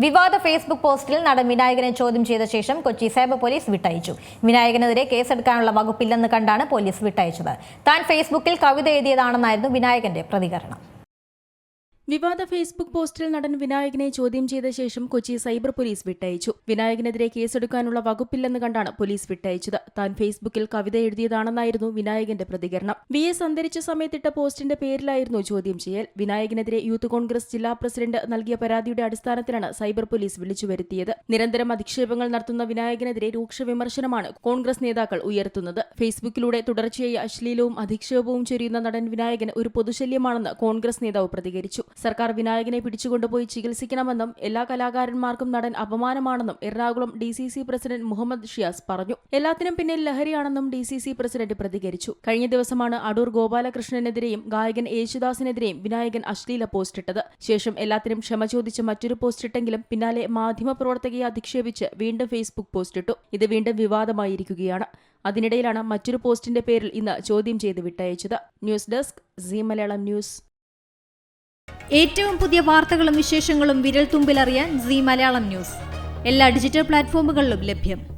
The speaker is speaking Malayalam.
വിവാദ ഫേസ്ബുക്ക് പോസ്റ്റിൽ നടൻ വിനായകനെ ചോദ്യം ചെയ്ത ശേഷം കൊച്ചി സൈബർ പോലീസ് വിട്ടയച്ചു. വിനായകനെതിരെ കേസെടുക്കാനുള്ള വകുപ്പില്ലെന്ന് കണ്ടാണ് പോലീസ് വിട്ടയച്ചത്. താൻ ഫേസ്ബുക്കിൽ കവിത എഴുതിയതാണെന്നായിരുന്നു വിനായകന്റെ പ്രതികരണം. വിവാദ ഫേസ്ബുക്ക് പോസ്റ്റിൽ നടൻ വിനായകനെ ചോദ്യം ചെയ്ത ശേഷം കൊച്ചി സൈബർ പോലീസ് വിട്ടയച്ചു. വിനായകനെതിരെ കേസെടുക്കാനുള്ള വകുപ്പില്ലെന്ന് കണ്ടാണ് പോലീസ് വിട്ടയച്ചത്. താൻ ഫേസ്ബുക്കിൽ കവിത എഴുതിയതാണെന്നായിരുന്നു വിനായകന്റെ പ്രതികരണം. VS അന്തരിച്ച സമയത്തിട്ട പോസ്റ്റിന്റെ പേരിലായിരുന്നു ചോദ്യം ചെയ്യൽ. വിനായകനെതിരെ യൂത്ത് കോൺഗ്രസ് ജില്ലാ പ്രസിഡന്റ് നൽകിയ പരാതിയുടെ അടിസ്ഥാനത്തിലാണ് സൈബർ പോലീസ് വിളിച്ചുവരുത്തിയത്. നിരന്തരം അധിക്ഷേപങ്ങൾ നടത്തുന്ന വിനായകനെതിരെ രൂക്ഷ വിമർശനമാണ് കോൺഗ്രസ് നേതാക്കൾ ഉയർത്തുന്നത്. ഫേസ്ബുക്കിലൂടെ തുടർച്ചയായി അശ്ലീലവും അധിക്ഷേപവും ചൊരിയുന്ന നടൻ വിനായകൻ ഒരു പൊതുശല്യമാണെന്ന് കോൺഗ്രസ് നേതാവ് പ്രതികരിച്ചു. സർക്കാർ വിനായകനെ പിടിച്ചുകൊണ്ടുപോയി ചികിത്സിക്കണമെന്നും എല്ലാ കലാകാരന്മാർക്കും നടൻ അപമാനമാണെന്നും എറണാകുളം DCC പ്രസിഡന്റ് മുഹമ്മദ് ഷിയാസ് പറഞ്ഞു. എല്ലാത്തിനും പിന്നിൽ ലഹരിയാണെന്നും DCC പ്രസിഡന്റ് പ്രതികരിച്ചു. കഴിഞ്ഞ ദിവസമാണ് അടൂർ ഗോപാലകൃഷ്ണനെതിരെയും ഗായകൻ യേശുദാസിനെതിരെയും വിനായകൻ അശ്ലീല പോസ്റ്റിട്ടത്. ശേഷം എല്ലാത്തിനും ക്ഷമ ചോദിച്ച് മറ്റൊരു പോസ്റ്റിട്ടെങ്കിലും പിന്നാലെ മാധ്യമപ്രവർത്തകയെ അധിക്ഷേപിച്ച് വീണ്ടും ഫേസ്ബുക്ക് പോസ്റ്റിട്ടു. ഇത് വീണ്ടും വിവാദമായിരിക്കുകയാണ്. അതിനിടയിലാണ് മറ്റൊരു പോസ്റ്റിന്റെ പേരിൽ ഇന്ന് ചോദ്യം ചെയ്ത് വിട്ടയച്ചത്. News desk Zee Malayalam news. ഏറ്റവും പുതിയ വാർത്തകളും വിശേഷങ്ങളും വിരൽത്തുമ്പിലറിയാൻ സീ മലയാളം ന്യൂസ് എല്ലാ ഡിജിറ്റൽ പ്ലാറ്റ്ഫോമുകളിലും ലഭ്യം.